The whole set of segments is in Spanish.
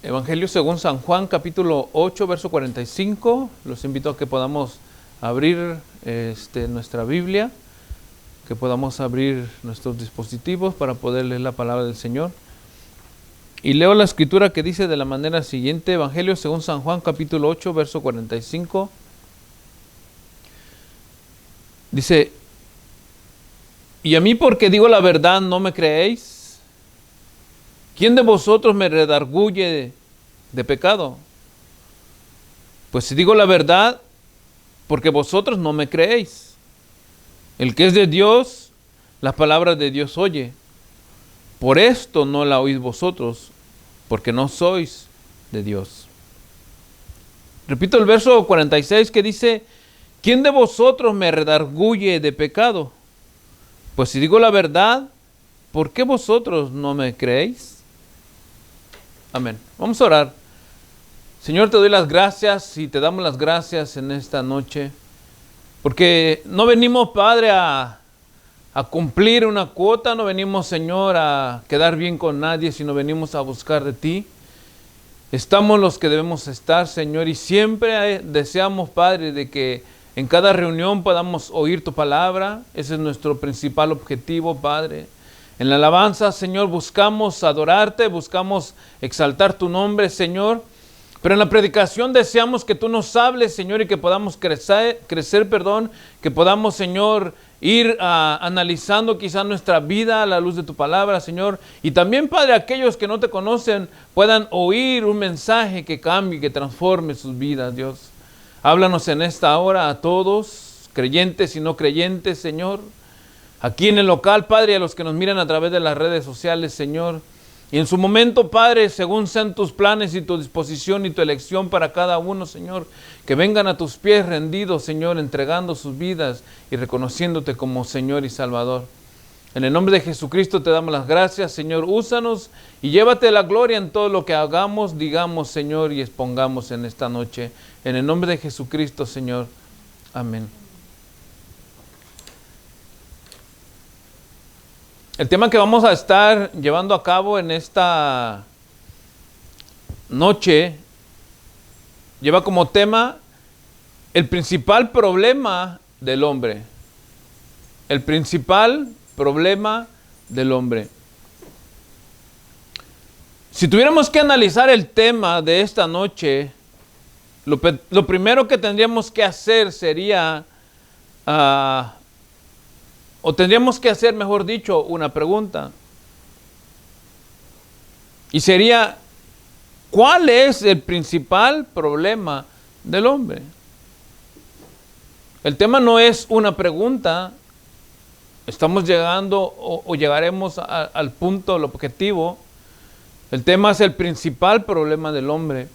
Evangelio según San Juan, capítulo 8, verso 45. Los invito a que podamos abrir nuestra Biblia, que podamos abrir nuestros dispositivos para poder leer la palabra del Señor. Y leo la escritura que dice de la manera siguiente: Evangelio según San Juan, capítulo 8, verso 45. Dice: ¿y a mí porque digo la verdad no me creéis? ¿Quién de vosotros me redarguye de pecado? Pues si digo la verdad, porque vosotros no me creéis. El que es de Dios, la palabra de Dios oye. Por esto no la oís vosotros, porque no sois de Dios. Repito el verso 46 que dice: ¿quién de vosotros me redarguye de pecado? Pues si digo la verdad, ¿por qué vosotros no me creéis? Amén. Vamos a orar. Señor, te doy las gracias y te damos las gracias en esta noche, porque no venimos, Padre, a cumplir una cuota, no venimos, Señor, a quedar bien con nadie, sino venimos a buscar de ti. Estamos los que debemos estar, Señor, y siempre deseamos, Padre, de que en cada reunión podamos oír tu palabra. Ese es nuestro principal objetivo, Padre. En la alabanza, Señor, buscamos adorarte, buscamos exaltar tu nombre, Señor. Pero en la predicación deseamos que tú nos hables, Señor, y que podamos crecer, que podamos, Señor, ir analizando quizá nuestra vida a la luz de tu palabra, Señor. Y también, Padre, aquellos que no te conocen puedan oír un mensaje que cambie, que transforme sus vidas, Dios. Háblanos en esta hora a todos, creyentes y no creyentes, Señor. Aquí en el local, Padre, a los que nos miran a través de las redes sociales, Señor. Y en su momento, Padre, según sean tus planes y tu disposición y tu elección para cada uno, Señor, que vengan a tus pies rendidos, Señor, entregando sus vidas y reconociéndote como Señor y Salvador. En el nombre de Jesucristo te damos las gracias, Señor. Úsanos y llévate la gloria en todo lo que hagamos, digamos, Señor, y expongamos en esta noche. En el nombre de Jesucristo, Señor. Amén. El tema que vamos a estar llevando a cabo en esta noche lleva como tema el principal problema del hombre. El principal problema del hombre. Si tuviéramos que analizar el tema de esta noche, lo primero que tendríamos que hacer sería o tendríamos que hacer, mejor dicho, una pregunta. Y sería: ¿cuál es el principal problema del hombre? El tema no es una pregunta. Estamos llegando o llegaremos al punto, al objetivo. El tema es el principal problema del hombre.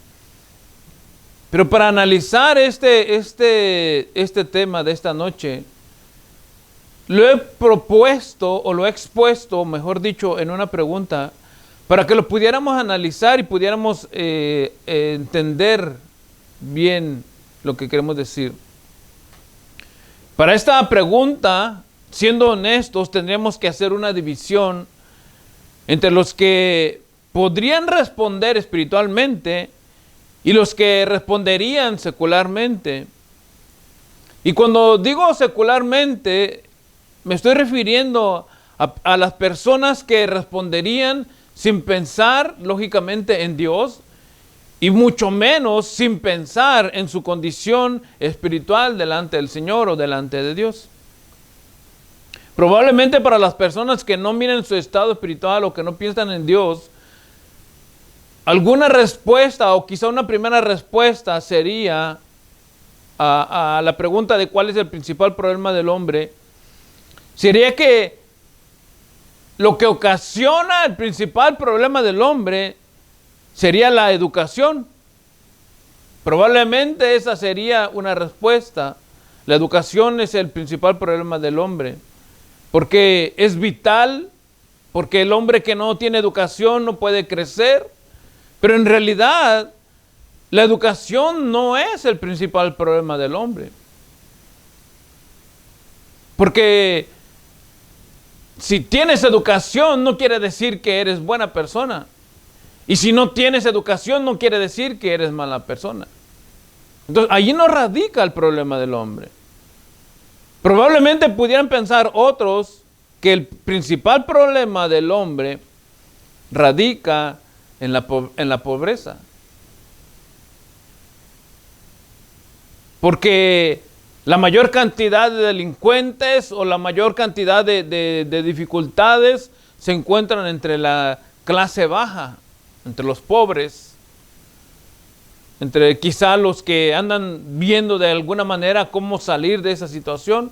Pero para analizar este tema de esta noche, lo he propuesto o lo he expuesto, mejor dicho, en una pregunta para que lo pudiéramos analizar y pudiéramos entender bien lo que queremos decir. Para esta pregunta, siendo honestos, tendríamos que hacer una división entre los que podrían responder espiritualmente y los que responderían secularmente. Y cuando digo secularmente, me estoy refiriendo a las personas que responderían sin pensar, lógicamente, en Dios, y mucho menos sin pensar en su condición espiritual delante del Señor o delante de Dios. Probablemente para las personas que no miran su estado espiritual o que no piensan en Dios, alguna respuesta o quizá una primera respuesta sería a la pregunta de cuál es el principal problema del hombre. Sería que lo que ocasiona el principal problema del hombre sería la educación. Probablemente esa sería una respuesta. La educación es el principal problema del hombre, porque es vital, porque el hombre que no tiene educación no puede crecer. Pero en realidad, la educación no es el principal problema del hombre. Porque si tienes educación no quiere decir que eres buena persona. Y si no tienes educación, no quiere decir que eres mala persona. Entonces, allí no radica el problema del hombre. Probablemente pudieran pensar otros que el principal problema del hombre radica en la pobreza. Porque la mayor cantidad de delincuentes o la mayor cantidad de dificultades se encuentran entre la clase baja, entre los pobres, entre quizá los que andan viendo de alguna manera cómo salir de esa situación.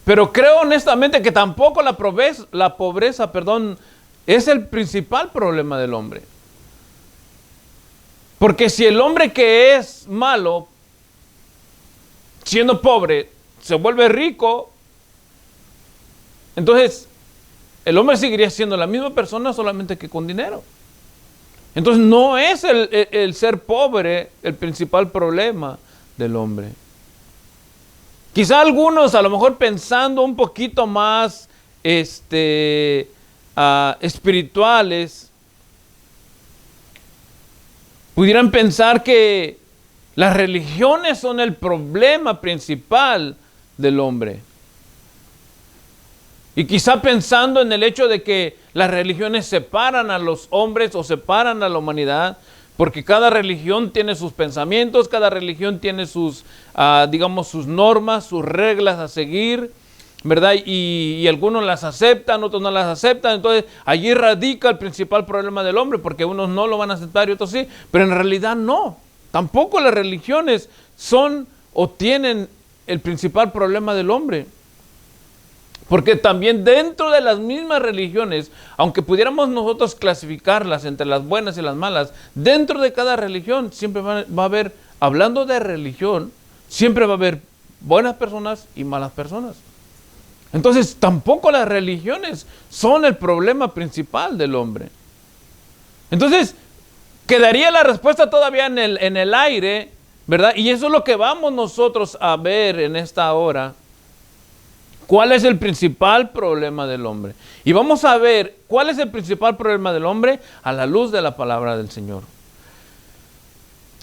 Pero creo honestamente que tampoco la pobreza, es el principal problema del hombre. Porque si el hombre que es malo, siendo pobre, se vuelve rico, entonces el hombre seguiría siendo la misma persona, solamente que con dinero. Entonces no es el ser pobre el principal problema del hombre. Quizá algunos, a lo mejor pensando un poquito más espirituales, pudieran pensar que las religiones son el problema principal del hombre. Y quizá pensando en el hecho de que las religiones separan a los hombres o separan a la humanidad, porque cada religión tiene sus pensamientos, cada religión tiene sus, sus normas, sus reglas a seguir, ¿verdad? Y algunos las aceptan, otros no las aceptan. Entonces allí radica el principal problema del hombre, porque unos no lo van a aceptar y otros sí, pero en realidad no. Tampoco las religiones son o tienen el principal problema del hombre. Porque también dentro de las mismas religiones, aunque pudiéramos nosotros clasificarlas entre las buenas y las malas, dentro de cada religión siempre va a haber, hablando de religión, siempre va a haber buenas personas y malas personas. Entonces tampoco las religiones son el problema principal del hombre. Entonces quedaría la respuesta todavía en el aire, ¿verdad? Y eso es lo que vamos nosotros a ver en esta hora. ¿Cuál es el principal problema del hombre? Y vamos a ver cuál es el principal problema del hombre a la luz de la palabra del Señor.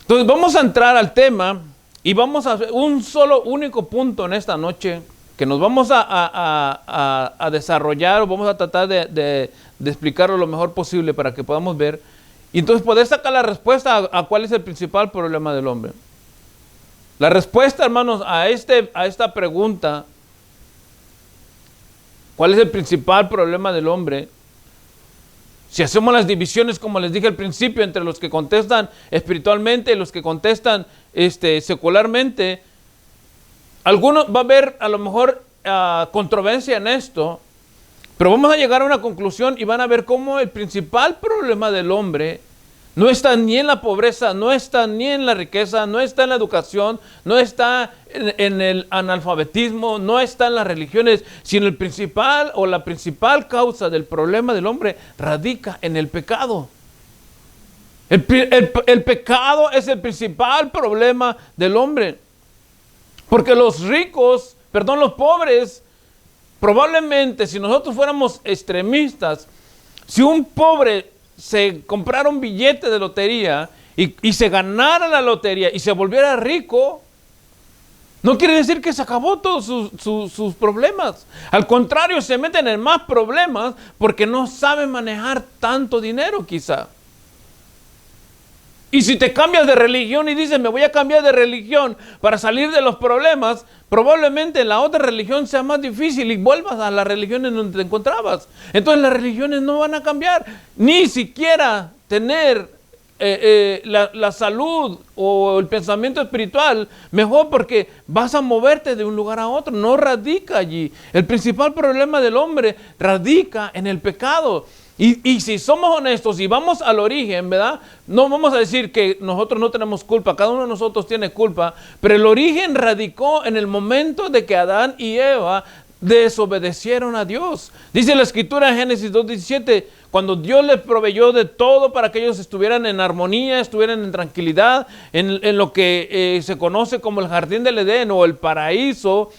Entonces vamos a entrar al tema y vamos a hacer un solo único punto en esta noche que nos vamos a desarrollar, o vamos a tratar de explicarlo lo mejor posible para que podamos ver. Y entonces poder sacar la respuesta a cuál es el principal problema del hombre. La respuesta, hermanos, a esta pregunta, ¿cuál es el principal problema del hombre? Si hacemos las divisiones, como les dije al principio, entre los que contestan espiritualmente y los que contestan secularmente, algunos va a haber a lo mejor controversia en esto, pero vamos a llegar a una conclusión y van a ver cómo el principal problema del hombre no está ni en la pobreza, no está ni en la riqueza, no está en la educación, no está en el analfabetismo, no está en las religiones, sino el principal o la principal causa del problema del hombre radica en el pecado. El pecado es el principal problema del hombre. Porque los pobres, probablemente si nosotros fuéramos extremistas, si un pobre se comprara un billete de lotería y se ganara la lotería y se volviera rico, no quiere decir que se acabó todos sus problemas. Al contrario, se meten en más problemas porque no saben manejar tanto dinero quizá. Y si te cambias de religión y dices, me voy a cambiar de religión para salir de los problemas, probablemente la otra religión sea más difícil y vuelvas a la religión en donde te encontrabas. Entonces las religiones no van a cambiar, ni siquiera tener la salud o el pensamiento espiritual mejor, porque vas a moverte de un lugar a otro, no radica allí. El principal problema del hombre radica en el pecado. Y si somos honestos y vamos al origen, ¿verdad? No vamos a decir que nosotros no tenemos culpa, cada uno de nosotros tiene culpa, pero el origen radicó en el momento de que Adán y Eva desobedecieron a Dios. Dice la Escritura en Génesis 2:17, cuando Dios les proveyó de todo para que ellos estuvieran en armonía, estuvieran en tranquilidad, en lo que se conoce como el jardín del Edén o el paraíso.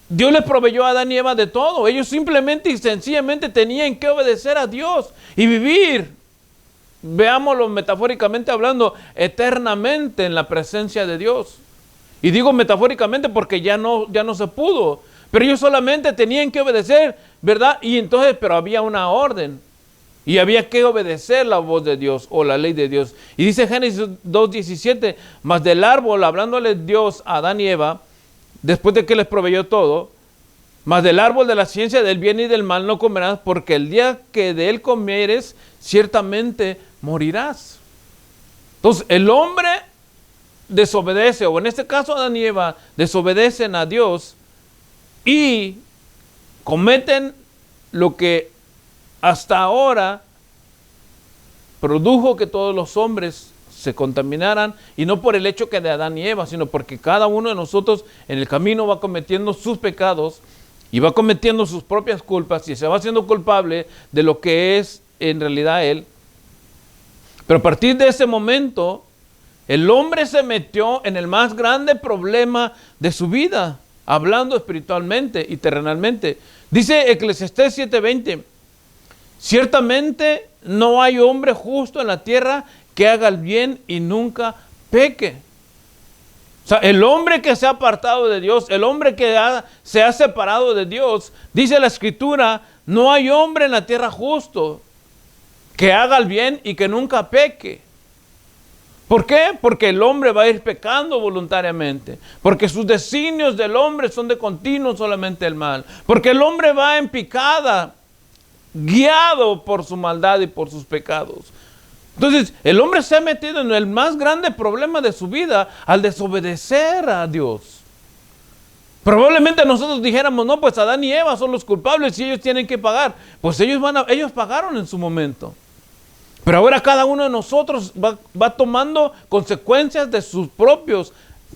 Dios les proveyó a Adán y Eva de todo. Ellos simplemente y sencillamente tenían que obedecer a Dios y vivir, veámoslo metafóricamente hablando, eternamente en la presencia de Dios. Y digo metafóricamente porque ya no se pudo. Pero ellos solamente tenían que obedecer, ¿verdad? Y entonces, pero había una orden. Y había que obedecer la voz de Dios o la ley de Dios. Y dice Génesis 2:17, mas del árbol, hablándole Dios a Adán y Eva, después de que les proveyó todo, mas del árbol de la ciencia del bien y del mal no comerás, porque el día que de él comieres, ciertamente morirás. Entonces, el hombre desobedece, o en este caso Adán y Eva, desobedecen a Dios y cometen lo que hasta ahora produjo que todos los hombres se contaminaran, y no por el hecho que de Adán y Eva, sino porque cada uno de nosotros en el camino va cometiendo sus pecados y va cometiendo sus propias culpas y se va haciendo culpable de lo que es en realidad él. Pero a partir de ese momento, el hombre se metió en el más grande problema de su vida, hablando espiritualmente y terrenalmente. Dice Eclesiastés 7:20, ciertamente no hay hombre justo en la tierra que haga el bien y nunca peque. O sea, el hombre que se ha apartado de Dios, el hombre que se ha separado de Dios, dice la Escritura, no hay hombre en la tierra justo que haga el bien y que nunca peque. ¿Por qué? Porque el hombre va a ir pecando voluntariamente. Porque sus designios del hombre son de continuo solamente el mal. Porque el hombre va en picada, guiado por su maldad y por sus pecados. Entonces, el hombre se ha metido en el más grande problema de su vida al desobedecer a Dios. Probablemente nosotros dijéramos, no, pues Adán y Eva son los culpables y ellos tienen que pagar. Pues ellos pagaron en su momento. Pero ahora cada uno de nosotros va tomando consecuencias de sus propios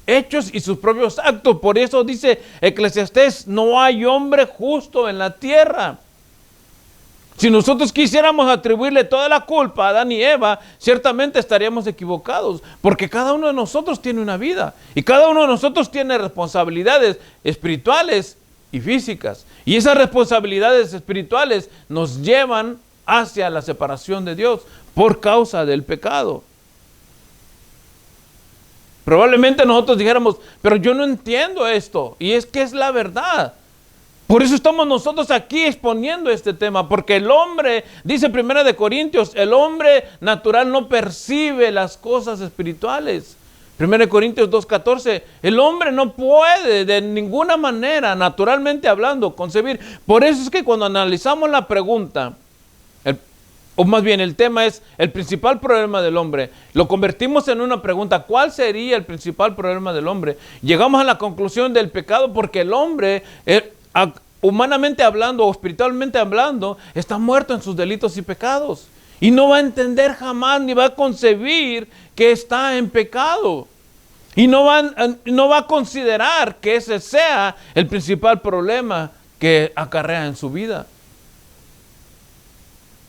hechos y sus propios actos. Por eso dice Eclesiastés, no hay hombre justo en la tierra. Si nosotros quisiéramos atribuirle toda la culpa a Adán y Eva, ciertamente estaríamos equivocados, porque cada uno de nosotros tiene una vida y cada uno de nosotros tiene responsabilidades espirituales y físicas. Y esas responsabilidades espirituales nos llevan hacia la separación de Dios por causa del pecado. Probablemente nosotros dijéramos, pero yo no entiendo esto, y es que es la verdad. Por eso estamos nosotros aquí exponiendo este tema, porque el hombre, dice 1 Corintios, el hombre natural no percibe las cosas espirituales. 1 Corintios 2:14, el hombre no puede de ninguna manera, naturalmente hablando, concebir. Por eso es que cuando analizamos la pregunta, o más bien el tema es el principal problema del hombre, lo convertimos en una pregunta, ¿cuál sería el principal problema del hombre? Llegamos a la conclusión del pecado porque el hombre, humanamente hablando o espiritualmente hablando, está muerto en sus delitos y pecados. Y no va a entender jamás ni va a concebir que está en pecado. Y no va a considerar que ese sea el principal problema que acarrea en su vida.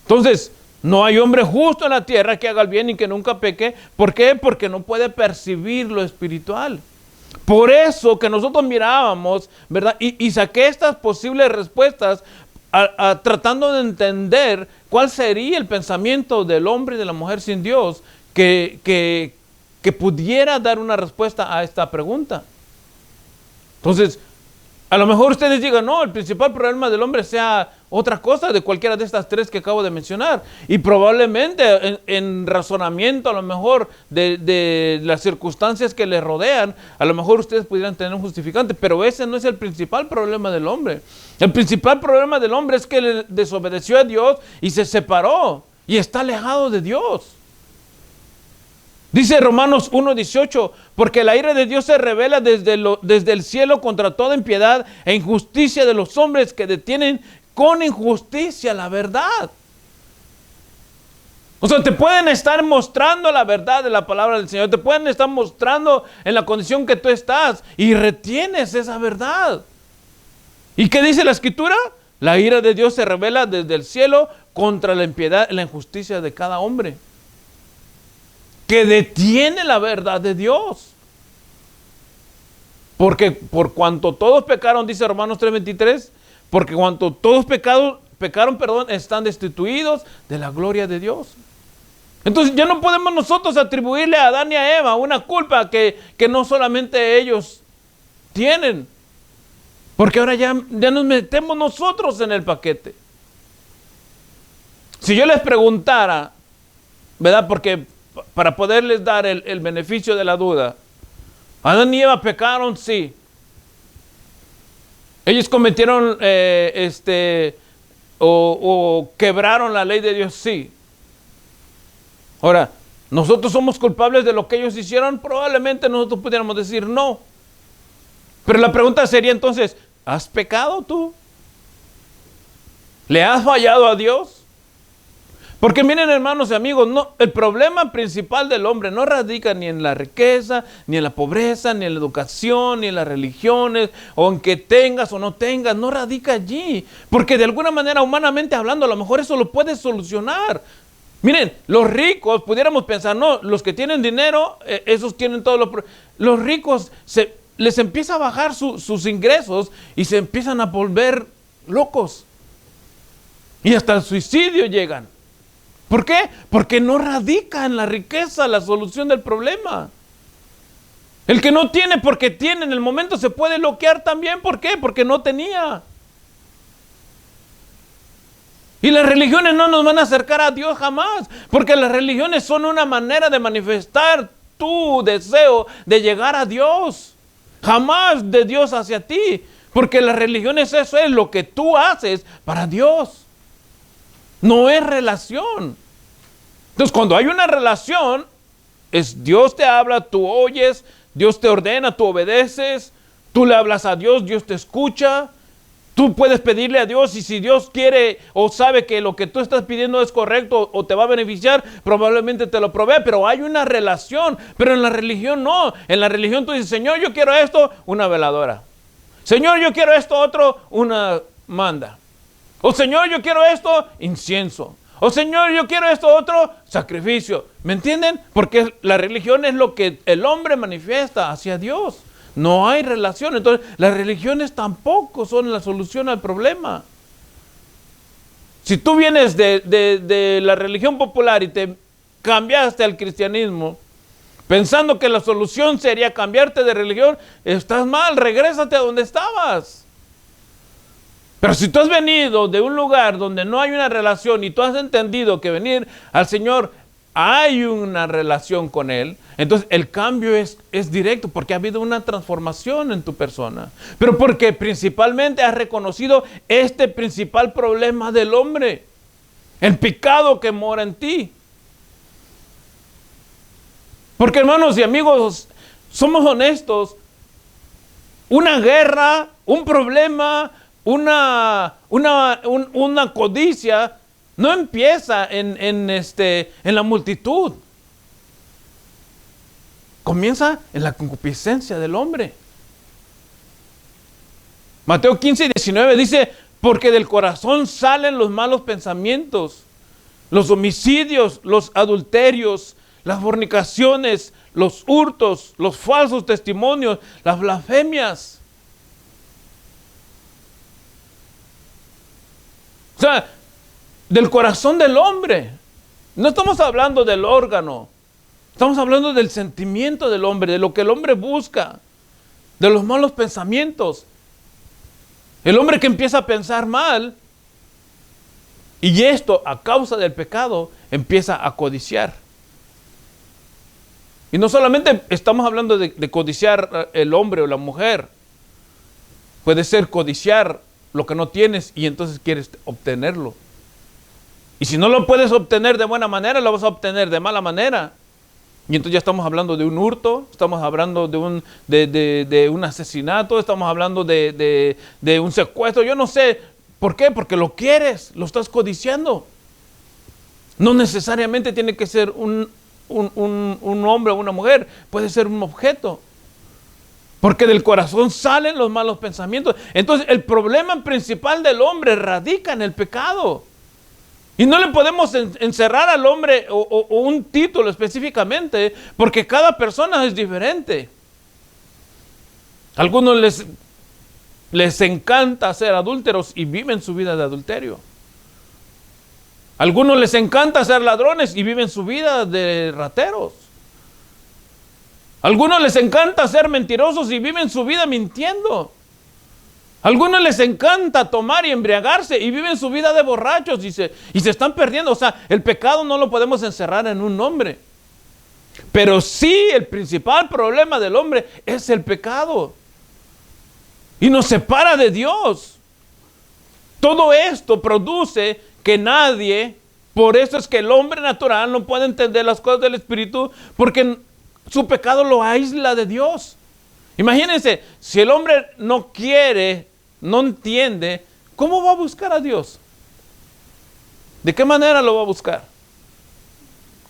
Entonces, no hay hombre justo en la tierra que haga el bien y que nunca peque. ¿Por qué? Porque no puede percibir lo espiritual. Por eso que nosotros mirábamos, ¿verdad? Y saqué estas posibles respuestas tratando de entender cuál sería el pensamiento del hombre y de la mujer sin Dios que pudiera dar una respuesta a esta pregunta. Entonces, a lo mejor ustedes digan, no, el principal problema del hombre sea otra cosa de cualquiera de estas tres que acabo de mencionar. Y probablemente en razonamiento a lo mejor de las circunstancias que le rodean, a lo mejor ustedes pudieran tener un justificante, pero ese no es el principal problema del hombre. El principal problema del hombre es que le desobedeció a Dios y se separó y está alejado de Dios. Dice Romanos 1:18, porque la ira de Dios se revela desde el cielo contra toda impiedad e injusticia de los hombres que detienen con injusticia la verdad. O sea, te pueden estar mostrando la verdad de la palabra del Señor, te pueden estar mostrando en la condición que tú estás y retienes esa verdad. ¿Y qué dice la Escritura? La ira de Dios se revela desde el cielo contra la impiedad y la injusticia de cada hombre que detiene la verdad de Dios. Porque por cuanto todos pecaron, dice Romanos 3:23, porque cuanto todos pecaron, están destituidos de la gloria de Dios. Entonces ya no podemos nosotros atribuirle a Adán y a Eva una culpa que no solamente ellos tienen. Porque ahora ya nos metemos nosotros en el paquete. Si yo les preguntara, ¿verdad? Porque para poderles dar el beneficio de la duda, ¿Adán y Eva pecaron? Sí. ¿Ellos cometieron o quebraron la ley de Dios? Sí. Ahora, ¿nosotros somos culpables de lo que ellos hicieron? Probablemente nosotros pudiéramos decir no. Pero la pregunta sería entonces, ¿has pecado tú? ¿Le has fallado a Dios? Porque miren, hermanos y amigos, el problema principal del hombre no radica ni en la riqueza, ni en la pobreza, ni en la educación, ni en las religiones, o en que tengas o no tengas, no radica allí. Porque de alguna manera, humanamente hablando, a lo mejor eso lo puedes solucionar. Miren, los ricos, pudiéramos pensar, no, los que tienen dinero, esos tienen todos los ricos, les empieza a bajar sus ingresos y se empiezan a volver locos. Y hasta el suicidio llegan. ¿Por qué? Porque no radica en la riqueza la solución del problema. El que no tiene porque tiene, en el momento se puede bloquear también. ¿Por qué? Porque no tenía. Y las religiones no nos van a acercar a Dios jamás, porque las religiones son una manera de manifestar tu deseo de llegar a Dios, jamás de Dios hacia ti, porque las religiones eso es lo que tú haces para Dios, no es relación. Entonces cuando hay una relación, es Dios te habla, tú oyes, Dios te ordena, tú obedeces, tú le hablas a Dios, Dios te escucha. Tú puedes pedirle a Dios y si Dios quiere o sabe que lo que tú estás pidiendo es correcto o te va a beneficiar, probablemente te lo provee, pero hay una relación. Pero en la religión no. En la religión tú dices, Señor, yo quiero esto, una veladora. Señor, yo quiero esto otro, una manda. O Señor, yo quiero esto, incienso. O Señor, yo quiero esto otro, sacrificio. ¿Me entienden? Porque la religión es lo que el hombre manifiesta hacia Dios. No hay relación. Entonces, las religiones tampoco son la solución al problema. Si tú vienes de la religión popular y te cambiaste al cristianismo, pensando que la solución sería cambiarte de religión, estás mal, regrésate a donde estabas. Pero si tú has venido de un lugar donde no hay una relación y tú has entendido que venir al Señor hay una relación con Él, entonces el cambio es directo porque ha habido una transformación en tu persona. Pero porque principalmente has reconocido este principal problema del hombre, el pecado que mora en ti. Porque hermanos y amigos, somos honestos, una guerra, un problema, una codicia no empieza en la multitud. Comienza en la concupiscencia del hombre. Mateo 15:19 dice, porque del corazón salen los malos pensamientos, los homicidios, los adulterios, las fornicaciones, los hurtos, los falsos testimonios, las blasfemias. O sea, del corazón del hombre. No estamos hablando del órgano. Estamos hablando del sentimiento del hombre, de lo que el hombre busca, de los malos pensamientos. El hombre que empieza a pensar mal, y esto a causa del pecado, empieza a codiciar. Y no solamente estamos hablando de codiciar el hombre o la mujer. Puede ser codiciar lo que no tienes y entonces quieres obtenerlo. Y si no lo puedes obtener de buena manera, lo vas a obtener de mala manera. Y entonces ya estamos hablando de un hurto, estamos hablando de un asesinato, estamos hablando de un secuestro. Yo no sé por qué, porque lo quieres, lo estás codiciando. No necesariamente tiene que ser un hombre o una mujer, puede ser un objeto. Porque del corazón salen los malos pensamientos. Entonces el problema principal del hombre radica en el pecado. Y no le podemos encerrar al hombre o un título específicamente, porque cada persona es diferente. Algunos les encanta ser adúlteros y viven su vida de adulterio. Algunos les encanta ser ladrones y viven su vida de rateros. Algunos les encanta ser mentirosos y viven su vida mintiendo. Algunos les encanta tomar y embriagarse y viven su vida de borrachos y se están perdiendo. O sea, el pecado no lo podemos encerrar en un hombre. Pero sí, el principal problema del hombre es el pecado. Y nos separa de Dios. Todo esto produce que nadie, por eso es que el hombre natural no puede entender las cosas del Espíritu, porque su pecado lo aísla de Dios. Imagínense, si el hombre no quiere, no entiende, ¿cómo va a buscar a Dios? ¿De qué manera lo va a buscar?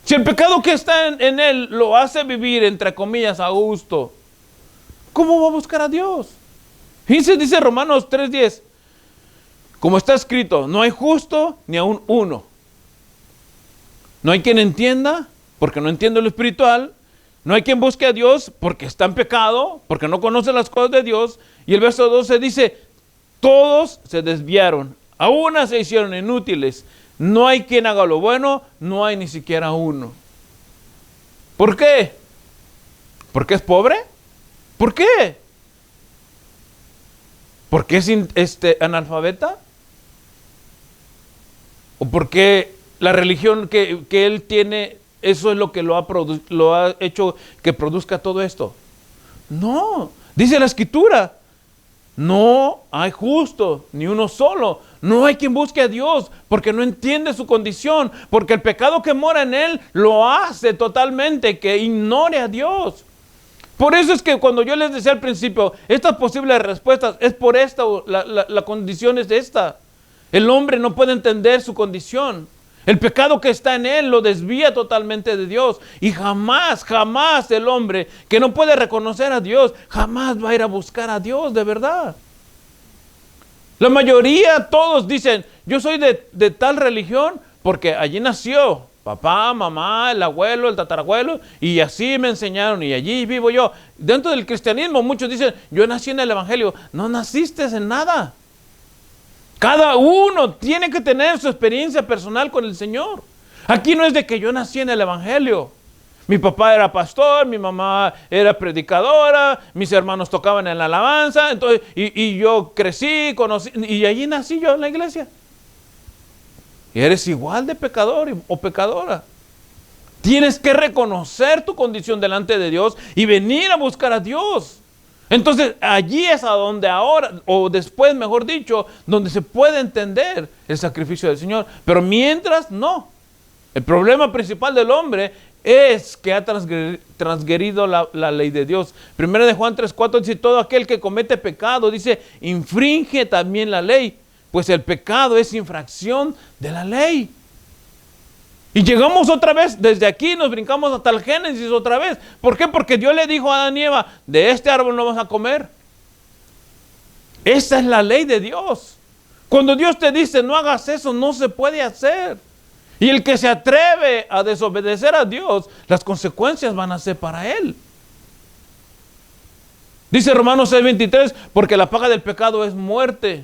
Si el pecado que está en él lo hace vivir, entre comillas, a gusto, ¿cómo va a buscar a Dios? Fíjense, dice Romanos 3:10, como está escrito, no hay justo ni aun uno. No hay quien entienda, porque no entiende lo espiritual. No hay quien busque a Dios, porque está en pecado, porque no conoce las cosas de Dios. Y el verso 12 dice, todos se desviaron, a una se hicieron inútiles. No hay quien haga lo bueno, no hay ni siquiera uno. ¿Por qué? ¿Porque es pobre? ¿Por qué? ¿Porque es analfabeta? ¿O porque la religión que él tiene, eso es lo que lo ha hecho que produzca todo esto? No, dice la Escritura, no hay justo, ni uno solo. No hay quien busque a Dios, porque no entiende su condición, porque el pecado que mora en él lo hace totalmente que ignore a Dios. Por eso es que cuando yo les decía al principio, estas posibles respuestas es por esta, la condición es esta. El hombre no puede entender su condición. El pecado que está en él lo desvía totalmente de Dios. Y jamás el hombre que no puede reconocer a Dios, jamás va a ir a buscar a Dios de verdad. La mayoría, todos dicen, yo soy de tal religión porque allí nació papá, mamá, el abuelo, el tatarabuelo, y así me enseñaron y allí vivo yo. Dentro del cristianismo muchos dicen, yo nací en el evangelio. No naciste en nada. Cada uno tiene que tener su experiencia personal con el Señor. Aquí no es de que yo nací en el evangelio. Mi papá era pastor, mi mamá era predicadora, mis hermanos tocaban en la alabanza, entonces, y yo crecí, conocí, y allí nací yo en la iglesia. Y eres igual de pecador o pecadora. Tienes que reconocer tu condición delante de Dios y venir a buscar a Dios. Entonces allí es a donde ahora, o después mejor dicho, donde se puede entender el sacrificio del Señor. Pero mientras no. El problema principal del hombre es que ha transgredido la ley de Dios. Primero de Juan 3:4 dice, todo aquel que comete pecado, dice, infringe también la ley, pues el pecado es infracción de la ley. Y llegamos otra vez, desde aquí nos brincamos hasta el Génesis otra vez. ¿Por qué? Porque Dios le dijo a Adán y Eva, de este árbol no vas a comer. Esa es la ley de Dios. Cuando Dios te dice, no hagas eso, no se puede hacer. Y el que se atreve a desobedecer a Dios, las consecuencias van a ser para él. Dice Romanos 6:23, porque la paga del pecado es muerte.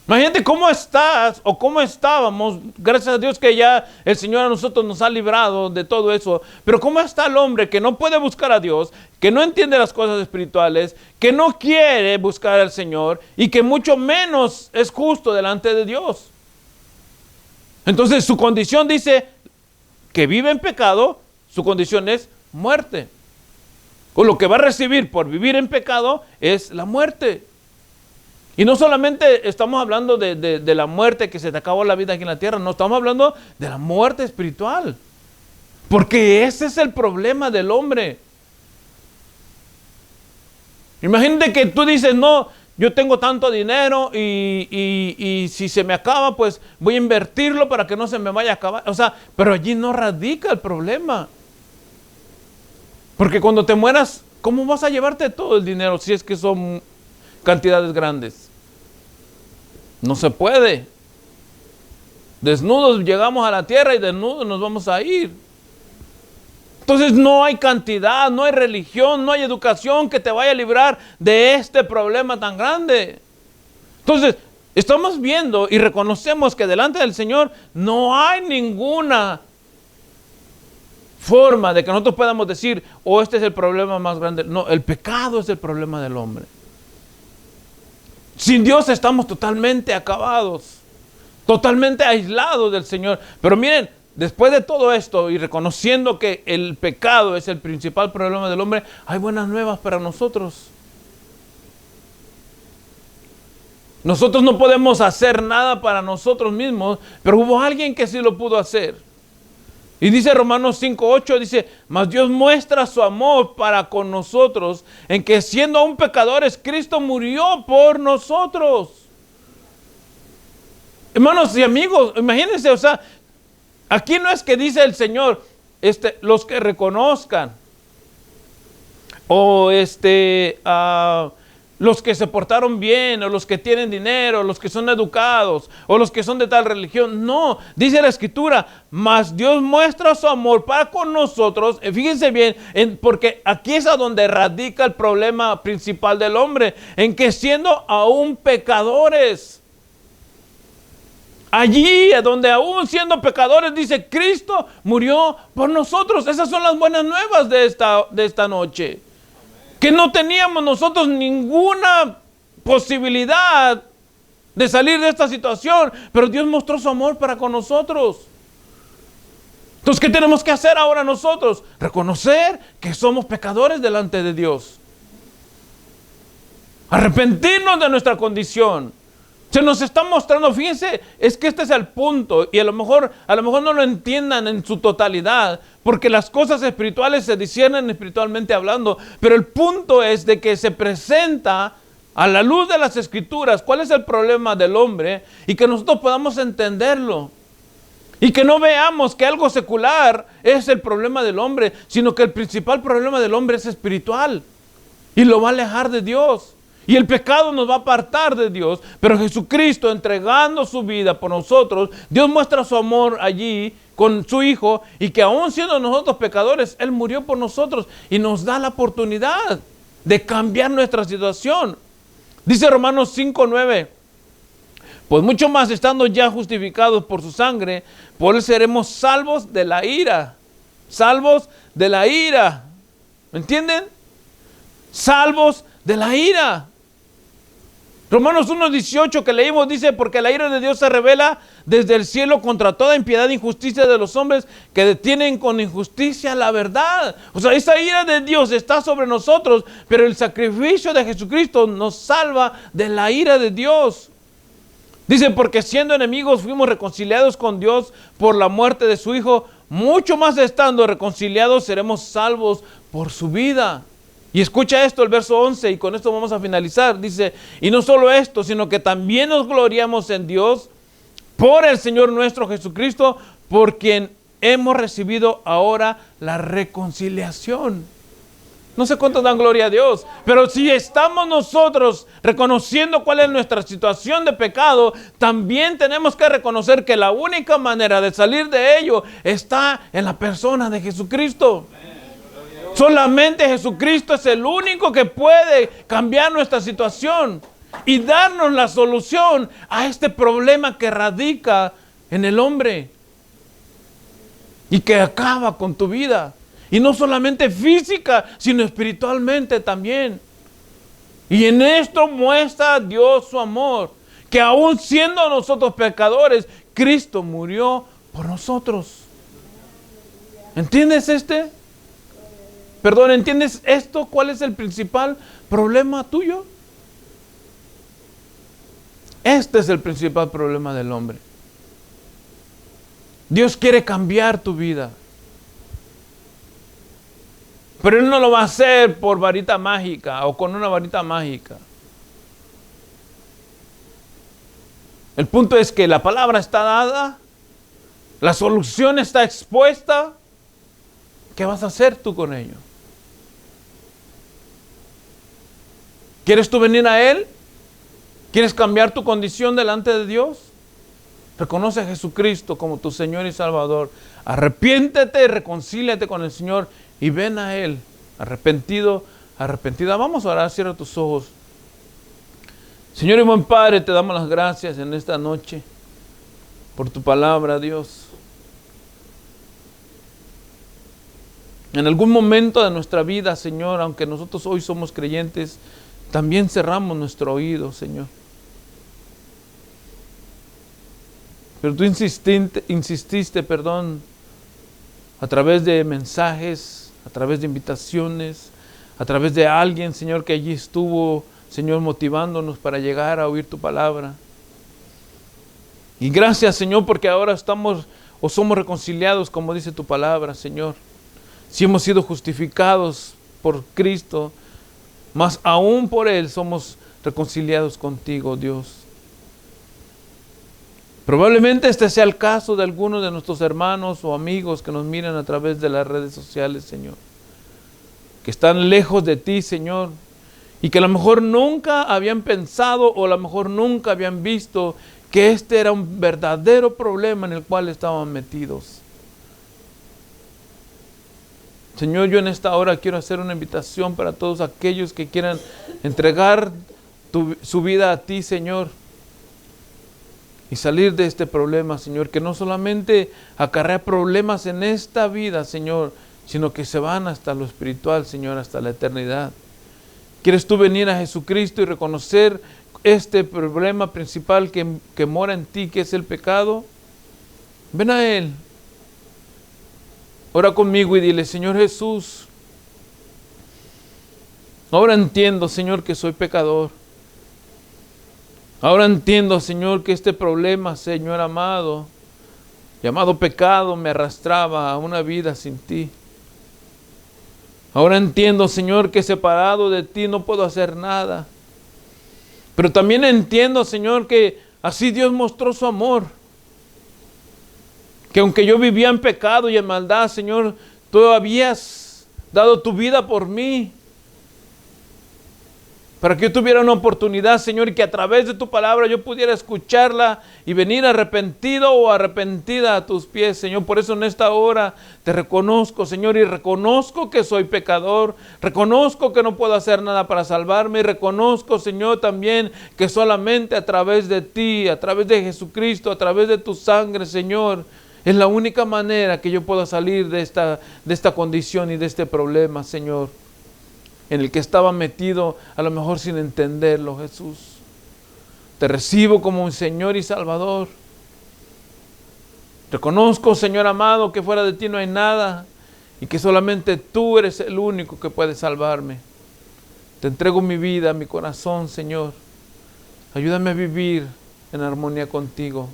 Imagínate cómo estás o cómo estábamos, gracias a Dios que ya el Señor a nosotros nos ha librado de todo eso, pero cómo está el hombre que no puede buscar a Dios, que no entiende las cosas espirituales, que no quiere buscar al Señor y que mucho menos es justo delante de Dios. Entonces su condición dice que vive en pecado, su condición es muerte. O lo que va a recibir por vivir en pecado es la muerte. Y no solamente estamos hablando de la muerte que se te acabó la vida aquí en la tierra, no, estamos hablando de la muerte espiritual. Porque ese es el problema del hombre. Imagínate que tú dices, no, yo tengo tanto dinero y si se me acaba, pues voy a invertirlo para que no se me vaya a acabar. O sea, pero allí no radica el problema. Porque cuando te mueras, ¿cómo vas a llevarte todo el dinero si es que son cantidades grandes? No se puede. Desnudos llegamos a la tierra y desnudos nos vamos a ir. Entonces no hay cantidad, no hay religión, no hay educación que te vaya a librar de este problema tan grande. Entonces, estamos viendo y reconocemos que delante del Señor no hay ninguna forma de que nosotros podamos decir, oh, este es el problema más grande. No, el pecado es el problema del hombre. Sin Dios estamos totalmente acabados, totalmente aislados del Señor. Pero miren, después de todo esto y reconociendo que el pecado es el principal problema del hombre, hay buenas nuevas para nosotros. Nosotros no podemos hacer nada para nosotros mismos, pero hubo alguien que sí lo pudo hacer. Y dice Romanos 5:8, dice, mas Dios muestra su amor para con nosotros, en que siendo aún pecadores, Cristo murió por nosotros. Hermanos y amigos, imagínense, o sea, aquí no es que dice el Señor, los que reconozcan, o los que se portaron bien, o los que tienen dinero, los que son educados, o los que son de tal religión. No, dice la Escritura, mas Dios muestra su amor para con nosotros. Fíjense bien, porque aquí es a donde radica el problema principal del hombre, en que siendo aún pecadores, allí donde aún siendo pecadores, dice, Cristo murió por nosotros. Esas son las buenas nuevas de esta noche. Que no teníamos nosotros ninguna posibilidad de salir de esta situación, pero Dios mostró su amor para con nosotros. Entonces, ¿qué tenemos que hacer ahora nosotros? Reconocer que somos pecadores delante de Dios. Arrepentirnos de nuestra condición. Se nos está mostrando, fíjense, es que este es el punto, y a lo mejor no lo entiendan en su totalidad, porque las cosas espirituales se disciernen espiritualmente hablando, pero el punto es de que se presenta a la luz de las Escrituras cuál es el problema del hombre, y que nosotros podamos entenderlo, y que no veamos que algo secular es el problema del hombre, sino que el principal problema del hombre es espiritual, y lo va a alejar de Dios. Y el pecado nos va a apartar de Dios, pero Jesucristo entregando su vida por nosotros, Dios muestra su amor allí con su Hijo, y que aún siendo nosotros pecadores, Él murió por nosotros y nos da la oportunidad de cambiar nuestra situación. Dice Romanos 5:9, pues mucho más estando ya justificados por su sangre, por Él seremos salvos de la ira. Salvos de la ira. ¿Me entienden? Salvos de la ira. Romanos 1:18 que leímos dice, porque la ira de Dios se revela desde el cielo contra toda impiedad e injusticia de los hombres que detienen con injusticia la verdad. O sea, esa ira de Dios está sobre nosotros, pero el sacrificio de Jesucristo nos salva de la ira de Dios. Dice, porque siendo enemigos fuimos reconciliados con Dios por la muerte de su Hijo, mucho más estando reconciliados seremos salvos por su vida. Y escucha esto, el verso 11, y con esto vamos a finalizar. Dice, y no solo esto, sino que también nos gloriamos en Dios por el Señor nuestro Jesucristo, por quien hemos recibido ahora la reconciliación. No sé cuántos dan gloria a Dios, pero si estamos nosotros reconociendo cuál es nuestra situación de pecado, también tenemos que reconocer que la única manera de salir de ello está en la persona de Jesucristo. Solamente Jesucristo es el único que puede cambiar nuestra situación y darnos la solución a este problema que radica en el hombre y que acaba con tu vida. Y no solamente física, sino espiritualmente también. Y en esto muestra Dios su amor, que aún siendo nosotros pecadores, Cristo murió por nosotros. ¿Entiendes ¿entiendes esto? ¿Cuál es el principal problema tuyo? Este es el principal problema del hombre. Dios quiere cambiar tu vida, pero Él no lo va a hacer por varita mágica o con una varita mágica. El punto es que la palabra está dada, la solución está expuesta. ¿Qué vas a hacer tú con ello? ¿Quieres tú venir a Él? ¿Quieres cambiar tu condición delante de Dios? Reconoce a Jesucristo como tu Señor y Salvador. Arrepiéntete, reconcíliate con el Señor y ven a Él. Arrepentido, arrepentida. Vamos a orar, cierra tus ojos. Señor y buen Padre, te damos las gracias en esta noche por tu palabra, Dios. En algún momento de nuestra vida, Señor, aunque nosotros hoy somos creyentes, también cerramos nuestro oído, Señor. Pero tú insististe, a través de mensajes, a través de invitaciones, a través de alguien, Señor, que allí estuvo, Señor, motivándonos para llegar a oír tu palabra. Y gracias, Señor, porque ahora estamos o somos reconciliados, como dice tu palabra, Señor. Si hemos sido justificados por Cristo, más aún por Él somos reconciliados contigo, Dios. Probablemente este sea el caso de algunos de nuestros hermanos o amigos que nos miran a través de las redes sociales, Señor. Que están lejos de ti, Señor. Y que a lo mejor nunca habían pensado o a lo mejor nunca habían visto que este era un verdadero problema en el cual estaban metidos. Señor, yo en esta hora quiero hacer una invitación para todos aquellos que quieran entregar su vida a ti, Señor. Y salir de este problema, Señor, que no solamente acarrea problemas en esta vida, Señor, sino que se van hasta lo espiritual, Señor, hasta la eternidad. ¿Quieres tú venir a Jesucristo y reconocer este problema principal que mora en ti, que es el pecado? Ven a Él. Ora conmigo y dile, Señor Jesús, ahora entiendo, Señor, que soy pecador. Ahora entiendo, Señor, que este problema, Señor amado, llamado pecado, me arrastraba a una vida sin ti. Ahora entiendo, Señor, que separado de ti no puedo hacer nada. Pero también entiendo, Señor, que así Dios mostró su amor. Que aunque yo vivía en pecado y en maldad, Señor, tú habías dado tu vida por mí. Para que yo tuviera una oportunidad, Señor, y que a través de tu palabra yo pudiera escucharla y venir arrepentido o arrepentida a tus pies, Señor. Por eso en esta hora te reconozco, Señor, y reconozco que soy pecador. Reconozco que no puedo hacer nada para salvarme. Y reconozco, Señor, también que solamente a través de ti, a través de Jesucristo, a través de tu sangre, Señor, es la única manera que yo pueda salir de esta condición y de este problema, Señor, en el que estaba metido, a lo mejor sin entenderlo, Jesús. Te recibo como un Señor y Salvador. Reconozco, Señor amado, que fuera de ti no hay nada y que solamente tú eres el único que puede salvarme. Te entrego mi vida, mi corazón, Señor. Ayúdame a vivir en armonía contigo.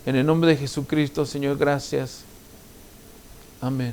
En el nombre de Jesucristo, Señor, gracias. Amén.